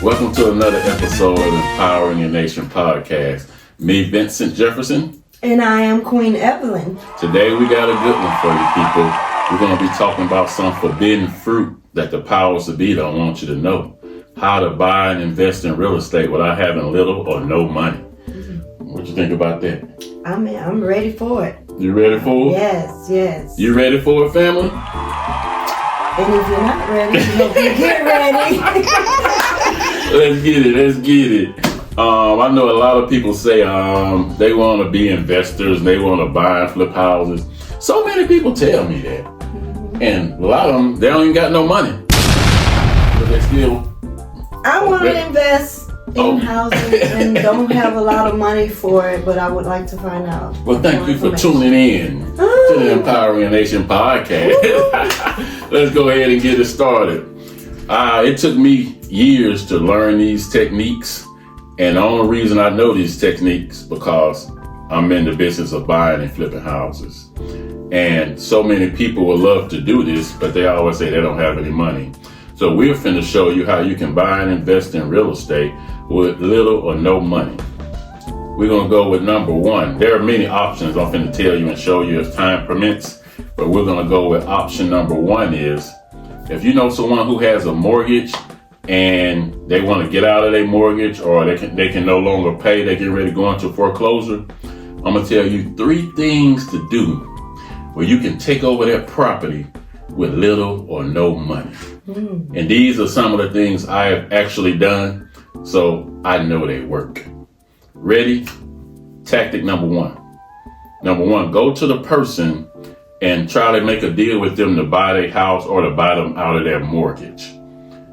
Welcome to another episode of Empowering Your Nation podcast. Me, Vincent Jefferson. And I am Queen Evelyn. Today we got a good one for you people. We're going to be talking about some forbidden fruit that the powers that be don't want you to know. How to buy and invest in real estate without having little or no money. What you think about that? I'm ready for it. You ready for it? Yes. You ready for it, family? And if you're not ready, get ready. Let's get it. I know a lot of people say they want to be investors, they want to buy and flip houses. So many people tell me that. And a lot of them, they don't even got no money. But they still... I want to invest in housing and don't have a lot of money for it, but I would like to find out. Well, thank you for tuning in to the Empowering Your Nation podcast. Let's go ahead and get it started. It took me years to learn these techniques, and the only reason I know these techniques because I'm in the business of buying and flipping houses. And so many people would love to do this, but they always say they don't have any money. So we're finna show you how you can buy and invest in real estate with little or no money. We're gonna go with number one. There are many options I'm finna tell you and show you as time permits, but we're gonna go with option number one is, if you know someone who has a mortgage and they want to get out of their mortgage or they can no longer pay, they get ready to go into foreclosure, I'm gonna tell you 3 things to do where you can take over that property with little or no money. And these are some of the things I have actually done, so I know they work. Ready? Tactic number one. Number one, go to the person and try to make a deal with them to buy their house or to buy them out of their mortgage.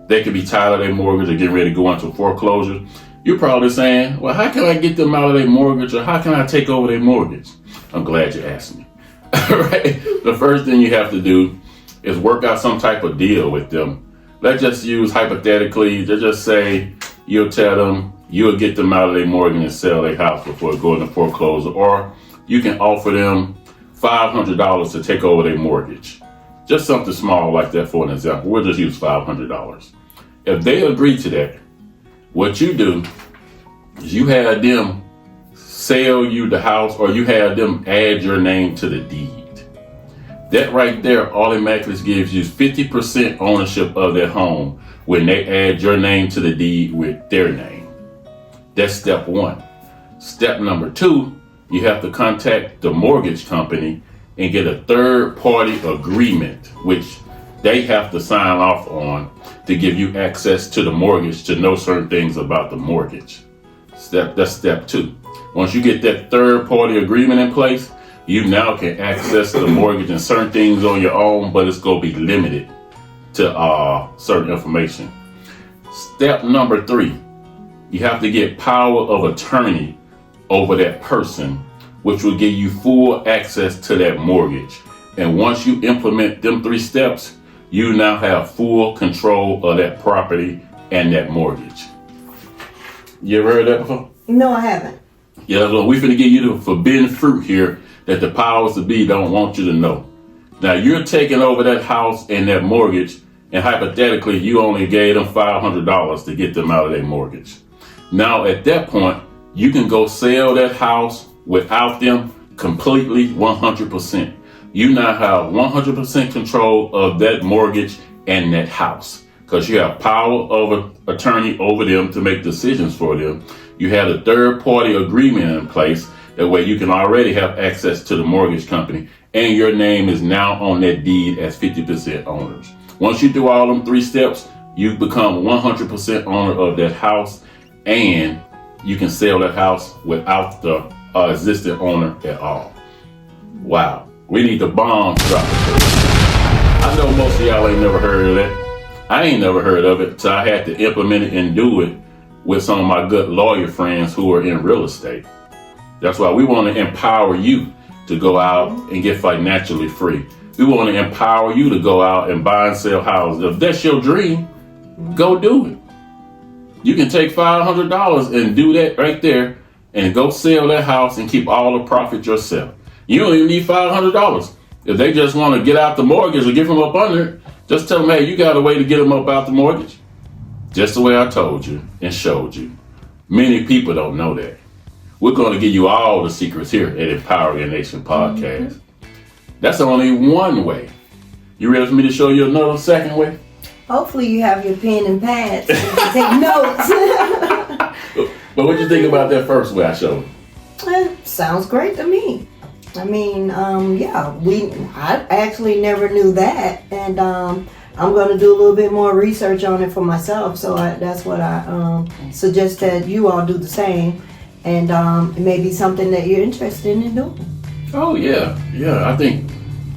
They could be tired of their mortgage or getting ready to go into foreclosure. You're probably saying, well, how can I get them out of their mortgage or how can I take over their mortgage? I'm glad you asked me. All right. The first thing you have to do is work out some type of deal with them. Let's just use hypothetically, just say you'll tell them you'll get them out of their mortgage and sell their house before going to foreclosure, or you can offer them $500 to take over their mortgage. Just something small like that for an example. We'll just use $500. If they agree to that, what you do is you have them sell you the house or you have them add your name to the deed. That right there automatically gives you 50% ownership of their home when they add your name to the deed with their name. That's step one. Step number two, you have to contact the mortgage company and get a third-party agreement, which they have to sign off on to give you access to the mortgage to know certain things about the mortgage. That's step two. Once you get that third-party agreement in place, you now can access the mortgage and certain things on your own, but it's going to be limited to certain information. Step number 3, you have to get power of attorney over that person, which will give you full access to that mortgage. And once you implement them 3 steps, you now have full control of that property and that mortgage. You ever heard that before? No, I haven't. Yeah, well, we're finna give you the forbidden fruit here that the powers that be don't want you to know. Now, you're taking over that house and that mortgage, and hypothetically, you only gave them $500 to get them out of their mortgage. Now, at that point, you can go sell that house without them completely 100%. You now have 100% control of that mortgage and that house because you have power of attorney over them to make decisions for them. You have a third-party agreement in place. That way you can already have access to the mortgage company and your name is now on that deed as 50% owners. Once you do all them 3 steps, you become 100% owner of that house and you can sell that house without the existing owner at all. Wow. We need the bomb drop. I know most of y'all ain't never heard of that. I ain't never heard of it, so I had to implement it and do it with some of my good lawyer friends who are in real estate. That's why we want to empower you to go out and get financially free. We want to empower you to go out and buy and sell houses. If that's your dream, go do it. You can take $500 and do that right there and go sell that house and keep all the profit yourself. You don't even need $500. If they just want to get out the mortgage or give them up under it, just tell them, hey, you got a way to get them up out the mortgage. just the way I told you and showed you. Many people don't know that. We're going to give you all the secrets here at Empowering Your Nation Podcast. That's only one way. You ready for me to show you another second way? Hopefully you have your pen and pads so you can take notes. But what you think about that first way I showed you? Sounds great to me. I mean, I actually never knew that, and I'm going to do a little bit more research on it for myself. So that's what I suggest that you all do the same, and it may be something that you're interested in doing. Oh yeah.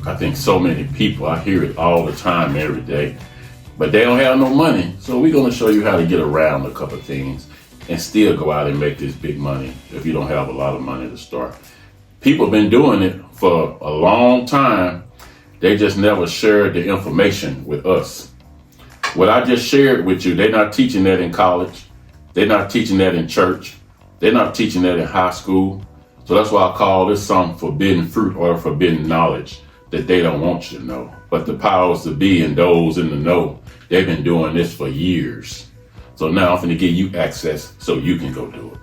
I think so many people. I hear it all the time, every day, but they don't have no money. So we're going to show you how to get around a couple of things and still go out and make this big money if you don't have a lot of money to start. People have been doing it for a long time. They just never shared the information with us. What I just shared with you, they're not teaching that in college. They're not teaching that in church. They're not teaching that in high school. So that's why I call this some forbidden fruit or forbidden knowledge that they don't want you to know. But the powers that be and those in the know, they've been doing this for years. So now I'm going to give you access so you can go do it.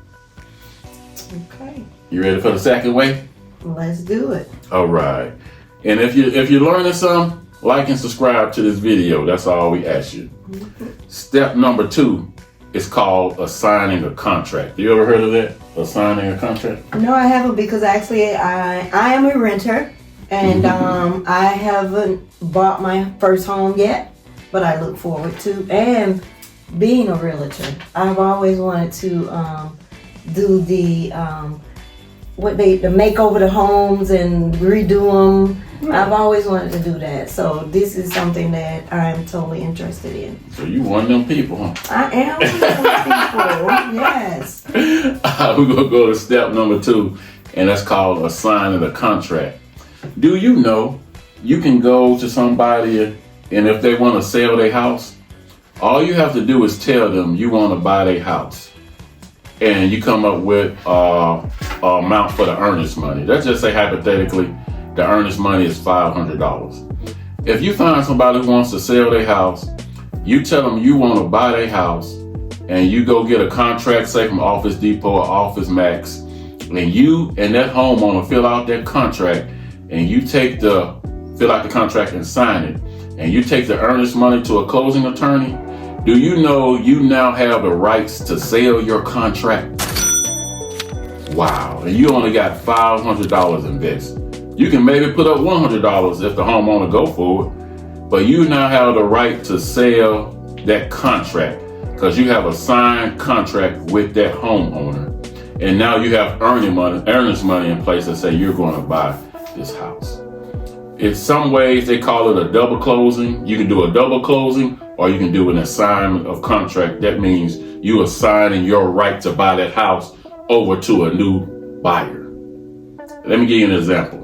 Okay. You ready for the second way? Let's do it. All right. And if you're learning something, like and subscribe to this video. That's all we ask you. Step number 2 is called assigning a contract. You ever heard of that? Assigning a contract? No, I haven't, because actually I am a renter, and I haven't bought my first home yet, but I look forward to, and being a realtor, I've always wanted to do the make over the homes and redo them. I've always wanted to do that, so this is something that I'm totally interested in. So you one of them people, huh? I am one of them people, yes. We're going to go to step number 2, and that's called assigning a contract. Do you know you can go to somebody, and if they want to sell their house, all you have to do is tell them you want to buy their house. And you come up with an amount for the earnest money. Let's just say hypothetically, the earnest money is $500. If you find somebody who wants to sell their house, you tell them you want to buy their house, and you go get a contract, say from Office Depot or Office Max, and you and that homeowner fill out that contract, and you fill out the contract and sign it, and you take the earnest money to a closing attorney. Do you know you now have the rights to sell your contract? Wow, and you only got $500 invested. You can maybe put up $100 if the homeowner go for it, but you now have the right to sell that contract because you have a signed contract with that homeowner. And now you have earnest money in place to say you're going to buy this house. In some ways, they call it a double closing. You can do a double closing, or you can do an assignment of contract. That means you assigning your right to buy that house over to a new buyer. Let me give you an example.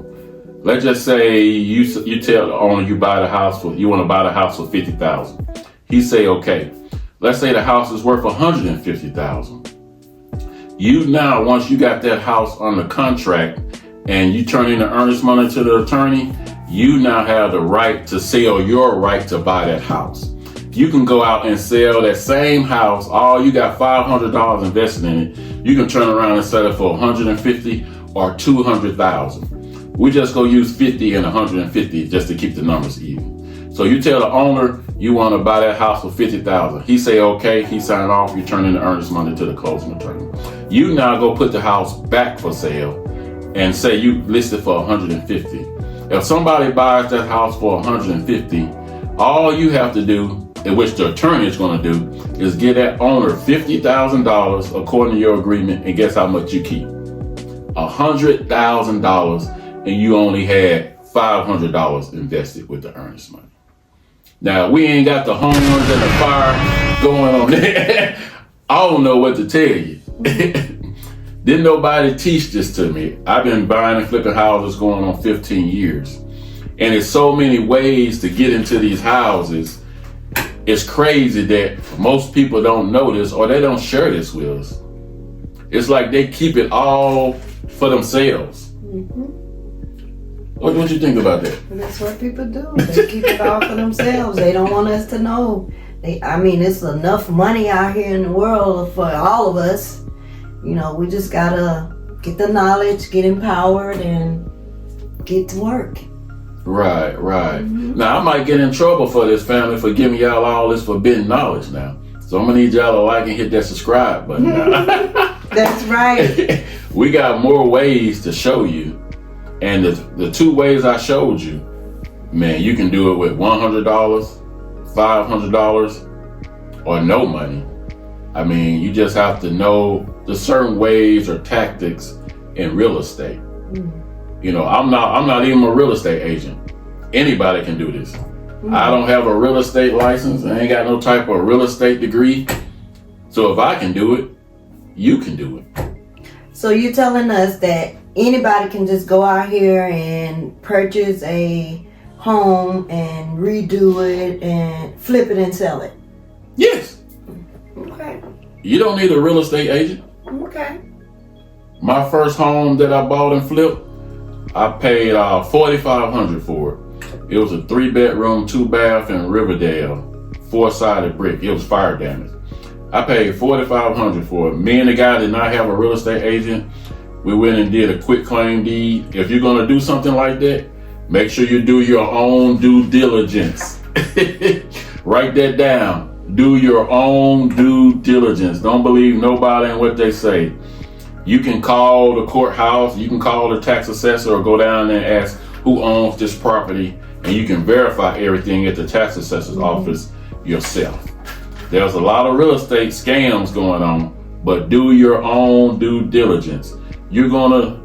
Let's just say you tell the owner you want to buy the house for $50,000. He say, okay. Let's say the house is worth $150,000. You now, once you got that house under contract and you turn in the earnest money to the attorney, you now have the right to sell your right to buy that house. You can go out and sell that same house. You got $500 invested in it. You can turn around and sell it for $150,000 or $200,000. We just go use 50 and 150 just to keep the numbers even. So you tell the owner you want to buy that house for $50,000. He say okay. He sign off. You turn in the earnest money to the closing attorney. You now go put the house back for sale and say you list it for $150,000. If somebody buys that house for $150,000, all you have to do, in which the attorney is going to do, is give that owner $50,000 according to your agreement, and guess how much you keep? $100,000, and you only had $500 invested with the earnest money. Now, we ain't got the homeowners and the fire going on there. I don't know what to tell you. Didn't nobody teach this to me. I've been buying and flipping houses going on 15 years. And there's so many ways to get into these houses. It's crazy that most people don't know this, or they don't share this with us. It's like they keep it all for themselves. Mm-hmm. What you think about that? That's what people do. They keep it all for themselves. They don't want us to know It's enough money out here in the world for all of us. We just gotta get the knowledge, get empowered, and get to work. Right. Now, I might get in trouble for this, family, for giving y'all all this forbidden knowledge now. So I'm gonna need y'all to like and hit that subscribe button now. That's right. We got more ways to show you. And the 2 ways I showed you, man, you can do it with $100, $500, or no money. You just have to know the certain ways or tactics in real estate. I'm not even a real estate agent. Anybody can do this. I don't have a real estate license. I ain't got no type of real estate degree. So if I can do it, you can do it. So you're telling us that anybody can just go out here and purchase a home and redo it and flip it and sell it? Yes. Okay. You don't need a real estate agent. Okay. My first home that I bought and flipped, I paid $4,500 for it. It was a 3-bedroom, 2-bath in Riverdale, 4-sided brick. It was fire damaged. I paid $4,500 for it. Me and the guy did not have a real estate agent. We went and did a quick claim deed. If you're gonna do something like that, make sure you do your own due diligence. Write that down. Do your own due diligence. Don't believe nobody and what they say. You can call the courthouse, you can call the tax assessor, or go down there and ask who owns this property, and you can verify everything at the tax assessor's office yourself. There's a lot of real estate scams going on, but do your own due diligence. You're gonna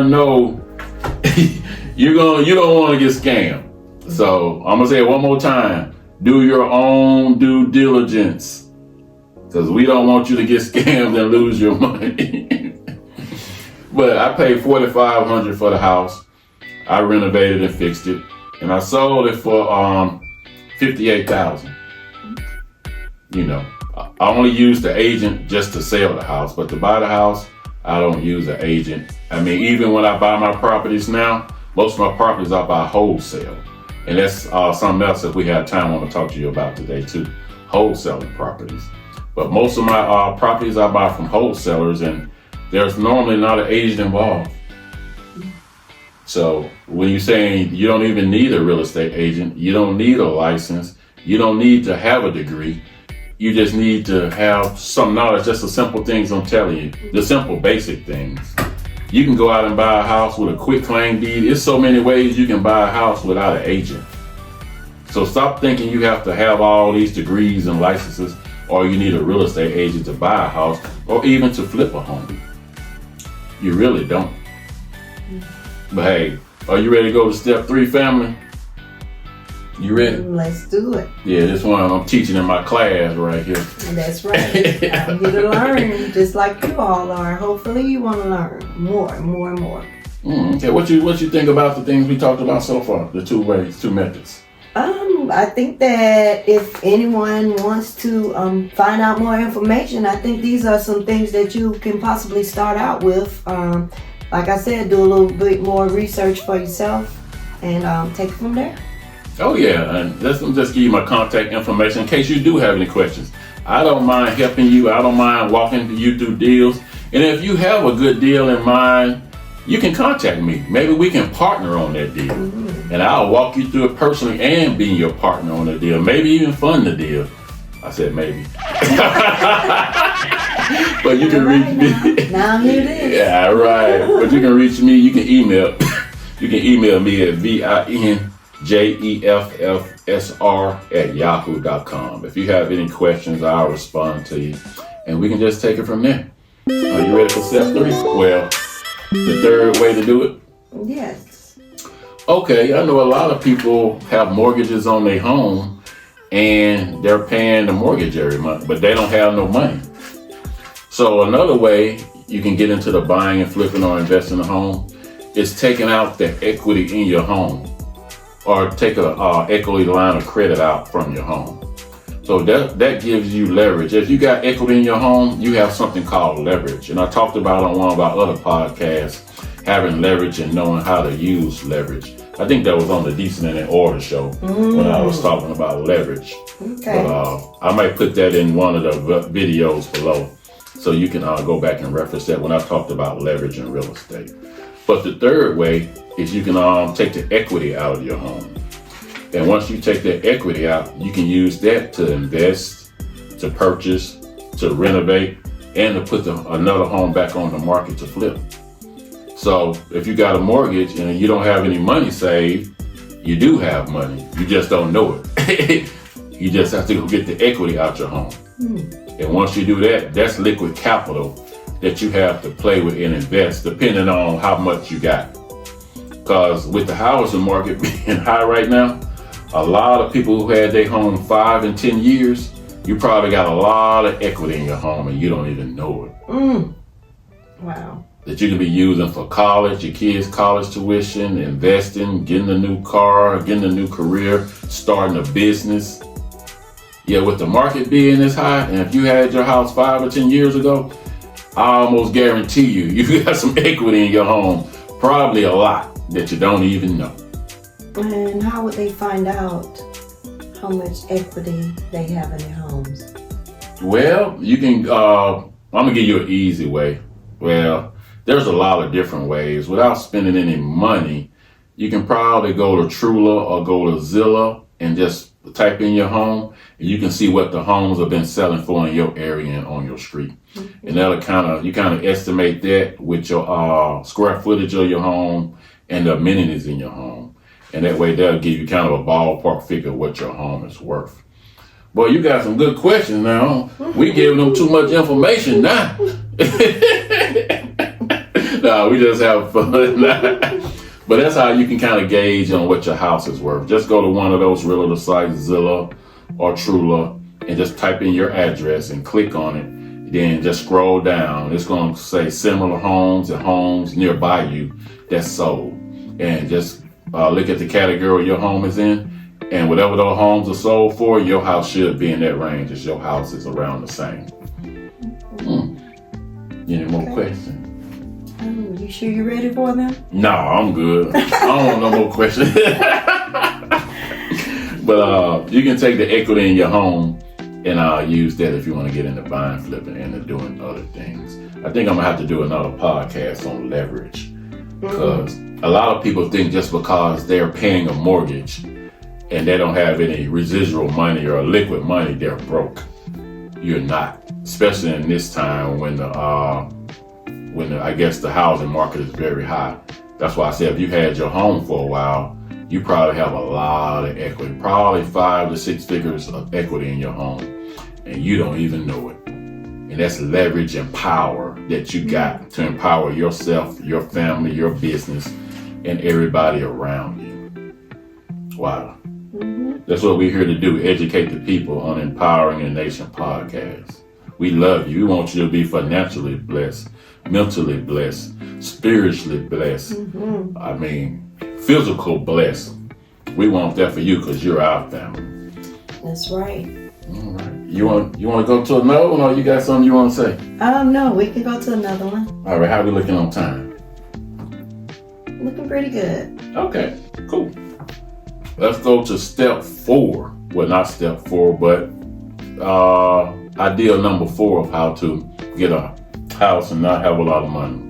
know you don't want to get scammed. So I'm gonna say it one more time. Do your own due diligence, because we don't want you to get scammed and lose your money. But I paid $4,500 for the house. I renovated and fixed it, and I sold it for $58,000. I only use the agent just to sell the house, but to buy the house, I don't use an agent. Even when I buy my properties now, most of my properties I buy wholesale. And that's something else that we have time I want to talk to you about today too, wholesaling properties. But most of my properties I buy from wholesalers, and there's normally not an agent involved. So when you're saying you don't even need a real estate agent, you don't need a license, you don't need to have a degree, you just need to have some knowledge, just the simple things I'm telling you, the simple basic things. You can go out and buy a house with a quick claim deed. There's so many ways you can buy a house without an agent. So stop thinking you have to have all these degrees and licenses, or you need a real estate agent to buy a house, or even to flip a home. You really don't. But hey, are you ready to go to step 3, family? You ready? Let's do it. Yeah, this one I'm teaching in my class right here. That's right. I'm here to learn, just like you all are. Hopefully you want to learn more and more and more. Okay, what you think about the things we talked about so far? The 2 methods. I think that if anyone wants to find out more information, I think these are some things that you can possibly start out with. Like I said, do a little bit more research for yourself and take it from there. Oh yeah, and let me just give you my contact information in case you do have any questions. I don't mind helping you. I don't mind walking you through deals. And if you have a good deal in mind, you can contact me. Maybe we can partner on that deal. And I'll walk you through it personally and be your partner on the deal. Maybe even fund the deal. I said maybe. But you can reach me. Now here it is. Yeah, right. But you can reach me. You can email me at vinjeffsr@yahoo.com. If you have any questions, I'll respond to you. And we can just take it from there. Are you ready for step 3? Well, the 3rd way to do it? Yes. Okay, I know a lot of people have mortgages on their home and they're paying the mortgage every month, but they don't have no money. So another way you can get into the buying and flipping or investing in a home is taking out the equity in your home, or take a equity line of credit out from your home. So that gives you leverage. If you got equity in your home, you have something called leverage. And I talked about on one of our other podcasts, having leverage and knowing how to use leverage. I think that was on the Decent and in Order show when I was talking about leverage. Okay. But I might put that in one of the videos below, so you can go back and reference that when I talked about leverage in real estate. But the third way is you can take the equity out of your home. And once you take that equity out, you can use that to invest, to purchase, to renovate, and to put another home back on the market to flip. So if you got a mortgage and you don't have any money saved, you do have money. You just don't know it. You just have to go get the equity out your home. And once you do that, that's liquid capital that you have to play with and invest depending on how much you got. Because with the housing market being high right now, a lot of people who had their home 5 and 10 years, you probably got a lot of equity in your home and you don't even know it. Wow. That you can be using for college, your kids' college tuition, investing, getting a new car, getting a new career, starting a business. Yeah, with the market being this high, and if you had your house 5 or 10 years ago, I almost guarantee you got some equity in your home, probably a lot that you don't even know. And how would they find out how much equity they have in their homes? Well, you can, I'm gonna give you an easy way. Well, there's a lot of different ways. Without spending any money, you can probably go to Trula or go to Zillow and just type in your home, and you can see what the homes have been selling for in your area and on your street. And that'll you kind of estimate that with your square footage of your home and the amenities in your home. And that way that'll give you kind of a ballpark figure of what your home is worth. Boy, you got some good questions now. We giving them too much information now. No, we just have fun. But that's how you can kind of gauge on what your house is worth. Just go to one of those realtor sites, Zillow or Trula, and just type in your address and click on it. Then just scroll down. It's going to say similar homes and homes nearby you that's sold. And just look at the category your home is in. And whatever those homes are sold for, your house should be in that range as your house is around the same. Any more questions? You sure you're ready for them? No, I'm good. I don't want no more questions. But you can take the equity in your home and use that if you want to get into buying, flipping, and doing other things. I think I'm going to have to do another podcast on leverage. Because a lot of people think just because they're paying a mortgage and they don't have any residual money or liquid money, they're broke. You're not. Especially in this time when I guess the housing market is very high. That's why I said if you had your home for a while, you probably have a lot of equity, probably 5 to 6 figures of equity in your home, and you don't even know it. And that's leverage and power that you got to empower yourself, your family, your business, and everybody around you. Wow. That's what we're here to do, educate the people on Empowering a Nation podcast. We love you. We want you to be financially blessed, mentally blessed, spiritually blessed. I mean, physical blessed. We want that for you because you're our family. That's right. All right. You want to go to another one, or you got something you want to say? No, we can go to another one. All right. How are we looking on time? Looking pretty good. Okay. Cool. Let's go to step 4. Well, not step 4, but idea number 4 of how to get a house and not have a lot of money.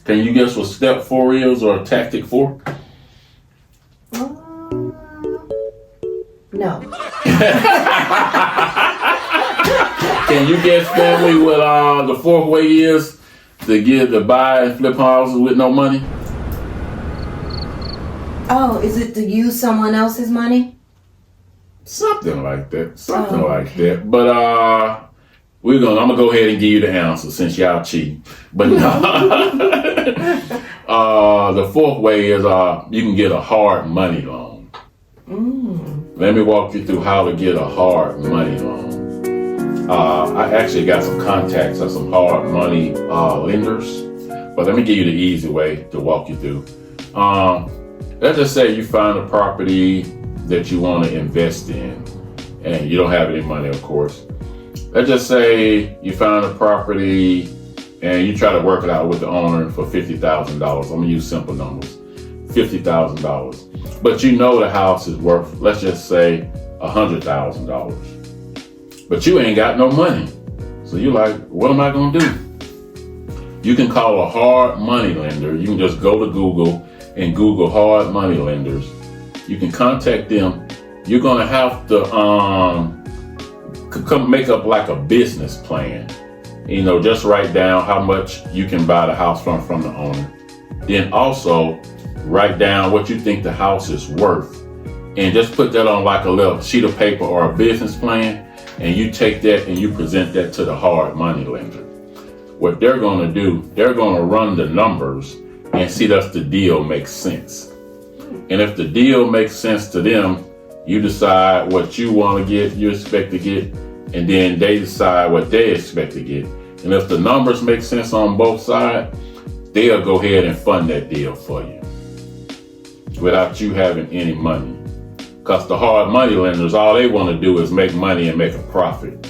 Can you guess what step 4 is, or tactic 4? No. Can you guess, family, what the 4th way is to buy and flip houses with no money? Oh, is it to use someone else's money? Something like that. That. But I'm gonna go ahead and give you the answer since y'all cheat. But no. The 4th way is you can get a hard money loan. Let me walk you through how to get a hard money loan. I actually got some contacts of some hard money lenders, but let me give you the easy way to walk you through. Let's just say you find a property that you want to invest in, and you don't have any money, of course. Let's just say you found a property and you try to work it out with the owner for $50,000. I'm gonna use simple numbers. $50,000. But you know the house is worth, let's just say, $100,000. But you ain't got no money. So you're like, what am I gonna do? You can call a hard money lender. You can just go to Google and Google hard money lenders. You can contact them. You're gonna have to come make up like a business plan. You know, just write down how much you can buy the house from the owner. Then also write down what you think the house is worth, and just put that on like a little sheet of paper or a business plan. And you take that and you present that to the hard money lender. What they're going to do, they're going to run the numbers and see if the deal makes sense. And if the deal makes sense to them, you decide what you want to get, you expect to get, and then they decide what they expect to get. And if the numbers make sense on both sides, they'll go ahead and fund that deal for you without you having any money. Because the hard money lenders, all they want to do is make money and make a profit.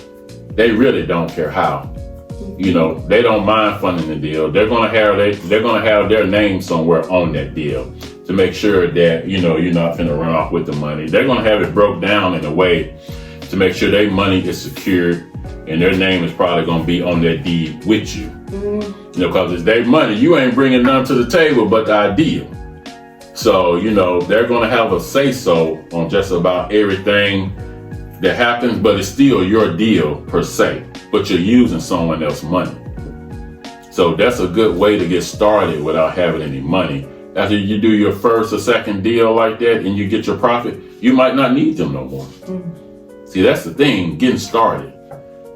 They really don't care how. You know, they don't mind funding the deal. They're gonna have their name somewhere on that deal to make sure that, you know, you're not finna run off with the money. They're gonna have it broke down in a way to make sure their money is secured and their name is probably gonna be on that deed with you. You know, because it's their money. You ain't bringing none to the table but the idea. So, you know, they're going to have a say-so on just about everything that happens, but it's still your deal per se, but you're using someone else's money. So that's a good way to get started without having any money. After you do your first or second deal like that and you get your profit, you might not need them no more. See, that's the thing, getting started.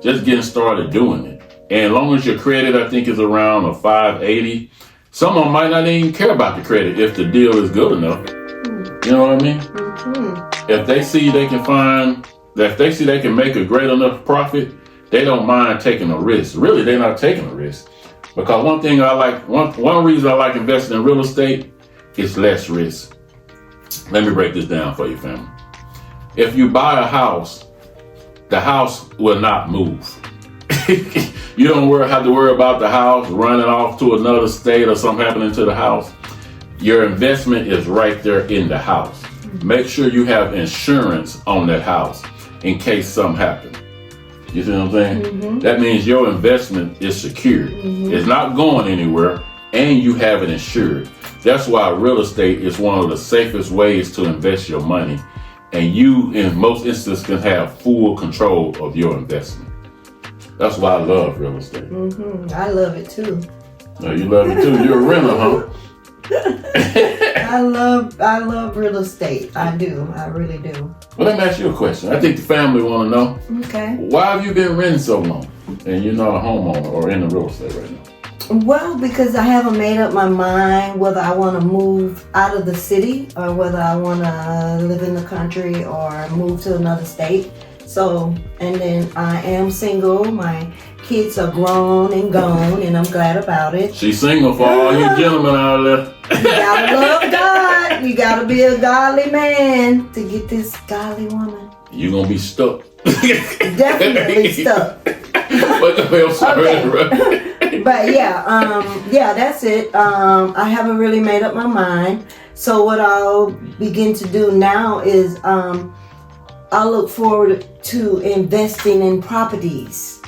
Just getting started doing it. And as long as your credit, I think, is around a 580, someone might not even care about the credit if the deal is good enough. You know what I mean? If they see they can make a great enough profit, they don't mind taking a risk. Really, they're not taking a risk. Because one reason I like investing in real estate is less risk. Let me break this down for you, family. If you buy a house, the house will not move. You don't have to worry about the house running off to another state or something happening to the house. Your investment is right there in the house. Make sure you have insurance on that house in case something happens. You see what I'm saying? That means your investment is secured. It's not going anywhere, and you have it insured. That's why real estate is one of the safest ways to invest your money. And you, in most instances, can have full control of your investment. That's why I love real estate. I love it too. No, you love it too. You're a renter, huh? I love real estate. I do. I really do. Well, let me ask you a question. I think the family want to know. Okay. Why have you been renting so long and you're not a homeowner or in the real estate right now? Well, because I haven't made up my mind whether I want to move out of the city or whether I want to live in the country or move to another state. So, and then I am single. My kids are grown and gone, and I'm glad about it. She's single for all you gentlemen out there. You gotta love God. You gotta be a godly man to get this godly woman. You're going to be stuck. Definitely stuck. But yeah, that's it. I haven't really made up my mind. So what I'll begin to do now is I look forward to investing in properties,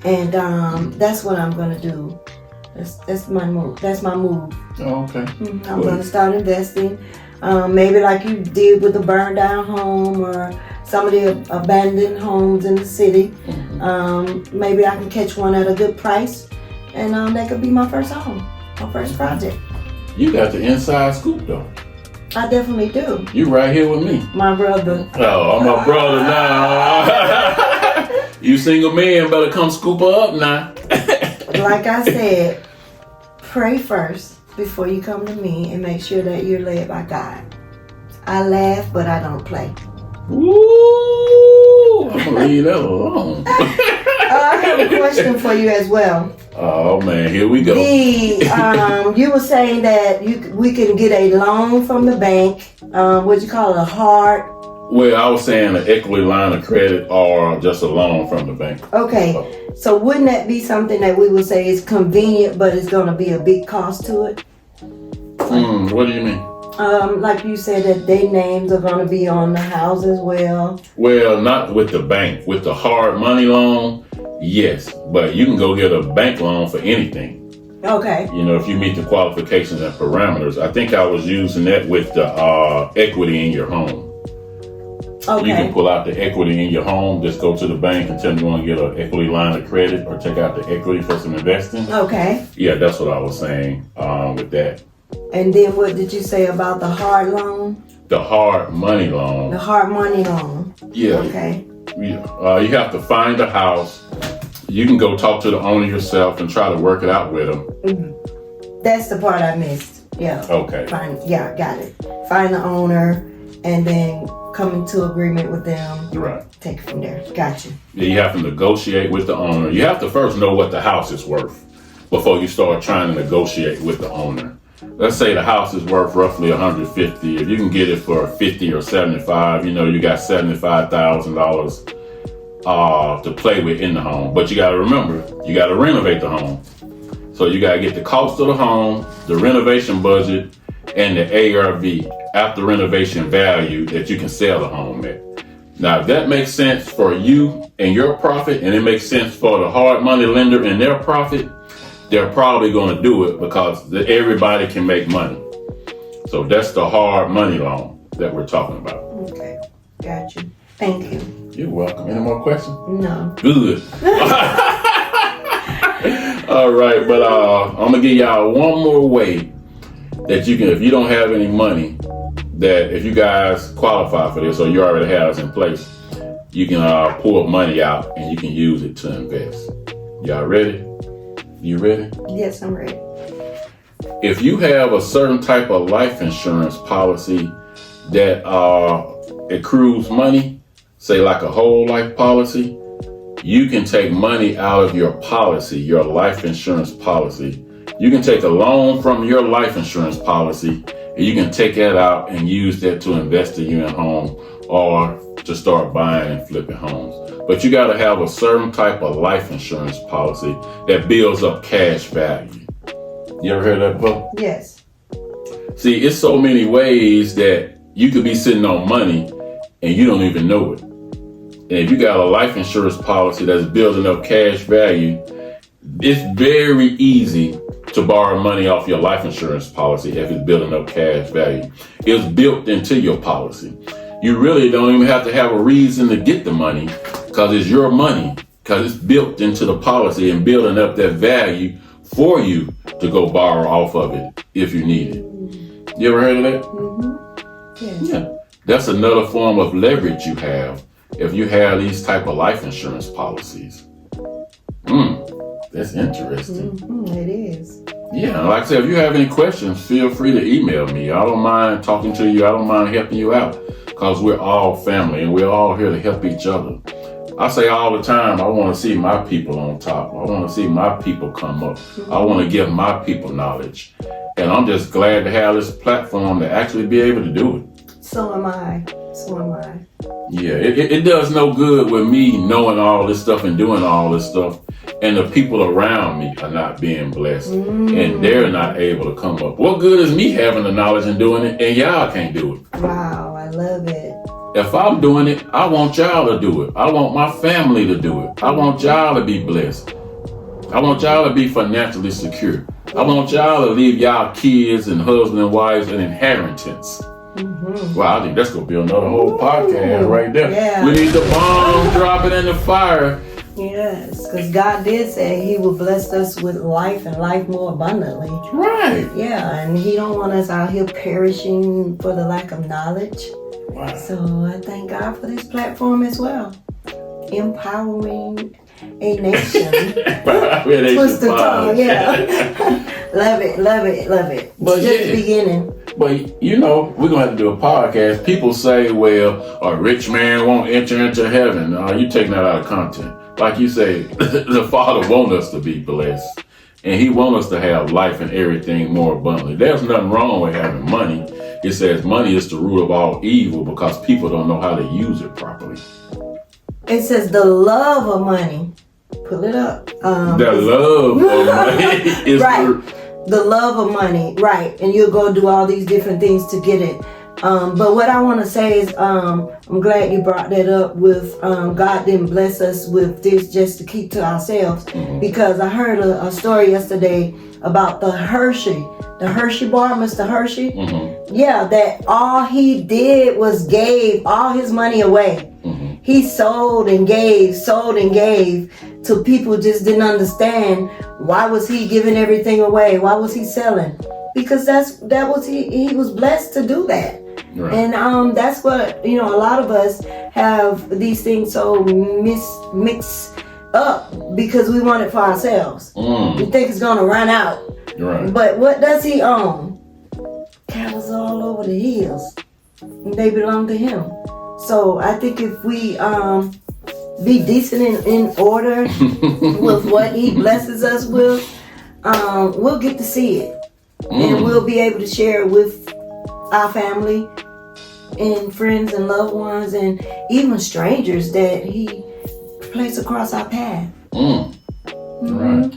and that's what I'm gonna do. That's my move. Oh, okay. I'm gonna start investing. Maybe like you did with the burned down home or some of the abandoned homes in the city. Maybe I can catch one at a good price, and that could be my first home, my first project. You got the inside scoop though. I definitely do. You right here with me. My brother. Oh, I'm a brother now. You single man better come scoop her up now. Like I said, pray first before you come to me and make sure that you're led by God. I laugh, but I don't play. Ooh, I'm gonna leave that alone. I have a question for you as well. Oh man, here we go. You were saying that we can get a loan from the bank. What you call it, a hard? Well, I was saying an equity line of credit or just a loan from the bank. Okay, so wouldn't that be something that we would say is convenient, but it's going to be a big cost to it? What do you mean? Like you said, that their names are going to be on the house as well. Well, not with the bank. With the hard money loan, yes. But you can go get a bank loan for anything. Okay. You know, if you meet the qualifications and parameters. I think I was using that with the equity in your home. Okay. You can pull out the equity in your home. Just go to the bank and tell them you want to get an equity line of credit or take out the equity for some investing. Okay. Yeah, that's what I was saying with that. And then what did you say about the hard loan? The hard money loan. The hard money loan. Yeah. Okay. You have to find a house. You can go talk to the owner yourself and try to work it out with them. Mm-hmm. That's the part I missed. Yeah. Okay. Got it. Find the owner and then come into agreement with them. Right. Take it from there. Gotcha. Yeah, you have to negotiate with the owner. You have to first know what the house is worth before you start trying to negotiate with the owner. Let's say the house is worth roughly $150. If you can get it for $50 or $75, you know you got $75,000 to play with in the home. But you got to remember, you got to renovate the home. So you got to get the cost of the home, the renovation budget, and the ARV, after renovation value, that you can sell the home at. Now, if that makes sense for you and your profit, and it makes sense for the hard money lender and their profit, they're probably going to do it because everybody can make money. So that's the hard money loan that we're talking about. Okay, got you. Thank you. You're welcome. Any more questions? No. Good. All right, but I'm going to give y'all one more way that you can, if you don't have any money, that if you guys qualify for this or you already have this in place, you can pull money out and you can use it to invest. Y'all ready? You ready? Yes, I'm ready. If you have a certain type of life insurance policy that accrues money, say like a whole life policy, you can take money out of your policy, your life insurance policy. You can take a loan from your life insurance policy and you can take that out and use that to invest in your home or to start buying and flipping homes. But you got to have a certain type of life insurance policy that builds up cash value. You ever heard that before? Yes. See, it's so many ways that you could be sitting on money and you don't even know it. And if you got a life insurance policy that's building up cash value, it's very easy to borrow money off your life insurance policy if it's building up cash value. It's built into your policy. You really don't even have to have a reason to get the money because it's your money, because it's built into the policy and building up that value for you to go borrow off of it if you need it. You ever heard of that? Mm-hmm. Yes. Yeah. That's another form of leverage you have if you have these type of life insurance policies. That's interesting. Mm-hmm. It is. Yeah, like I said, if you have any questions, feel free to email me. I don't mind talking to you. I don't mind helping you out because we're all family and we're all here to help each other. I say all the time, I want to see my people on top. I want to see my people come up. Mm-hmm. I want to give my people knowledge. And I'm just glad to have this platform to actually be able to do it. So am I. Yeah, it does no good with me knowing all this stuff and doing all this stuff and the people around me are not being blessed and they're not able to come up. What good is me having the knowledge and doing it and y'all can't do it? Wow, I love it. If I'm doing it, I want y'all to do it. I want my family to do it. I want y'all to be blessed. I want y'all to be financially secure. I want y'all to leave y'all kids and husband and wives an inheritance. Mm-hmm. Well, I think that's going to be another whole podcast right there. Yeah. We need the bomb, drop it in the fire. Yes, because God did say he will bless us with life and life more abundantly. Right. Yeah, and he don't want us out here perishing for the lack of knowledge. Wow. So I thank God for this platform as well. Empowering a nation. Twist the tongue, yeah. Love it. But it's just the beginning. But you know, we're gonna have to do a podcast. People say, well, a rich man won't enter into heaven. You taking that out of content. Like you say, the Father wants us to be blessed. And he wants us to have life and everything more abundantly. There's nothing wrong with having money. It says money is the root of all evil because people don't know how to use it properly. It says the love of money. Pull it up. The love of money is right. the love of money, right? And you'll go do all these different things to get it. But what I want to say is, I'm glad you brought that up with God didn't bless us with this just to keep to ourselves. Because I heard a story yesterday about the Hershey bar, Mr. Hershey. Yeah, that all he did was gave all his money away. He sold and gave till people just didn't understand why was he giving everything away? Why was he selling? Because he was blessed to do that. Right. And that's what, a lot of us have these things so mixed up because we want it for ourselves. We think it's gonna run out. Right. But what does he own? Cattle all over the hills. And they belong to him. So I think if we be decent in order with what he blesses us with, we'll get to see it. And we'll be able to share it with our family and friends and loved ones and even strangers that he placed across our path. Right.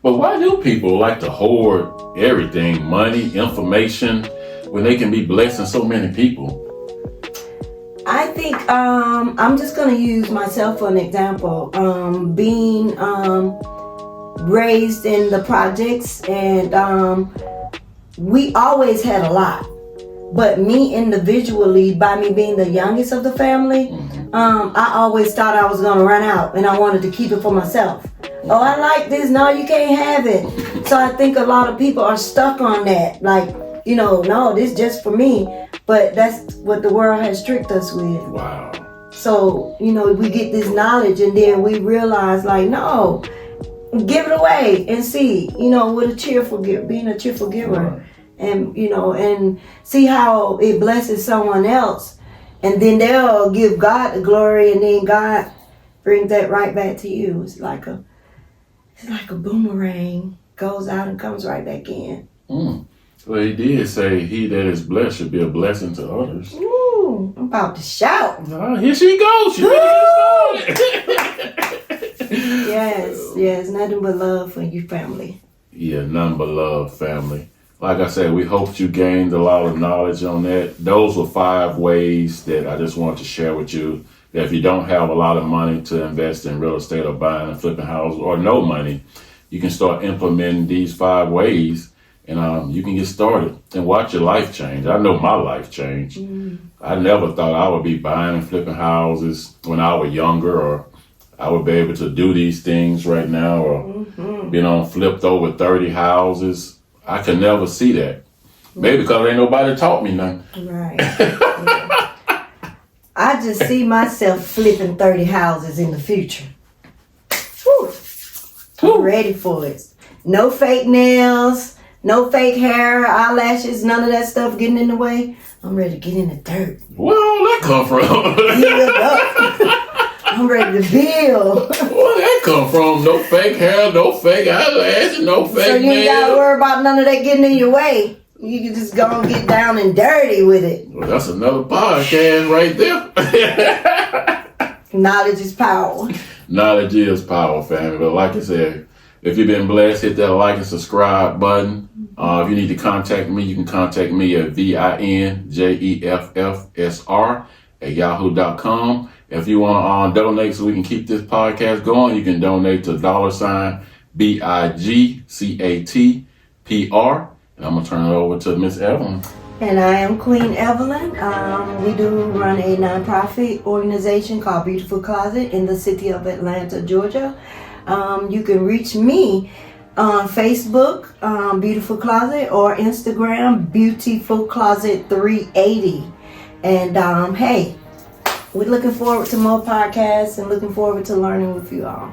But why do people like to hoard everything, money, information, when they can be blessing so many people? I think I'm just going to use myself for an example. Being raised in the projects, and we always had a lot. But me individually, by me being the youngest of the family, I always thought I was going to run out and I wanted to keep it for myself. Oh, I like this. No, you can't have it. So I think a lot of people are stuck on that. Like, no, this is just for me. But that's what the world has tricked us with. Wow. So, we get this knowledge and then we realize, like, no, give it away and see, with a cheerful giver, being a cheerful giver. Right. And, and see how it blesses someone else. And then they'll give God the glory and then God brings that right back to you. It's like a boomerang, goes out and comes right back in. Well, he did say he that is blessed should be a blessing to others. Ooh, I'm about to shout. Here she goes. Yes, nothing but love for your family. Yeah, nothing but love, family. Like I said, we hope you gained a lot of knowledge on that. Those were 5 ways that I just wanted to share with you. That if you don't have a lot of money to invest in real estate or buying and flipping houses, or no money, you can start implementing these 5 ways, and you can get started and watch your life change. I know my life changed. I never thought I would be buying and flipping houses when I was younger, or I would be able to do these things right now, or flipped over 30 houses. I could never see that. Maybe because ain't nobody taught me nothing. Right. Yeah. I just see myself flipping 30 houses in the future. Whew. I'm ready for it. No fake nails, no fake hair, eyelashes, none of that stuff getting in the way. I'm ready to get in the dirt. Where all that come from? Build up. I'm ready to build. Where that come from? No fake hair, no fake eyelashes, no fake nails. So you ain't got to worry about none of that getting in your way. You can just go and get down and dirty with it. Well, that's another podcast right there. Knowledge is power. Knowledge is power, family. But like I said, if you've been blessed, hit that like and subscribe button. If you need to contact me, you can contact me at vinjeffsr@yahoo.com. If you want to donate so we can keep this podcast going, you can donate to $BIGCATPR. And I'm going to turn it over to Miss Evelyn. And I am Queen Evelyn. We do run a nonprofit organization called Beautiful Closet in the city of Atlanta, Georgia. You can reach me on Facebook, Beautiful Closet, or Instagram, Beautiful Closet 380. And hey, we're looking forward to more podcasts and looking forward to learning with you all.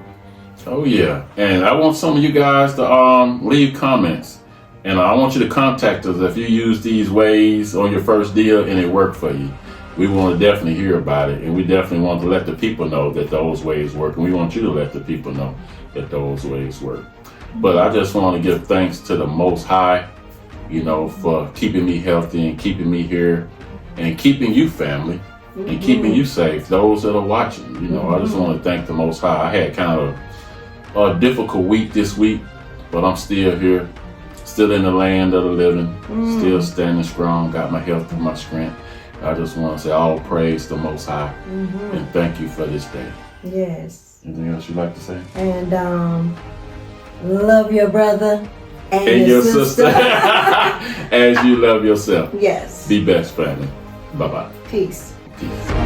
Oh yeah, and I want some of you guys to leave comments. And I want you to contact us if you use these ways on your first deal and it worked for you. We want to definitely hear about it, and we definitely want to let the people know that those ways work, and we want you to let the people know that those ways work. But I just want to give thanks to the Most High, for keeping me healthy and keeping me here and keeping you family and keeping you safe, those that are watching. I just want to thank the Most High. I had kind of a difficult week this week, but I'm still here. still in the land of the living, still standing strong, got my health and my strength. I just want to say all praise the Most High, and thank you for this day. Yes. Anything else you'd like to say? And love your brother And your sister. As you love yourself. Yes. Be best, family. Bye-bye. Peace. Peace.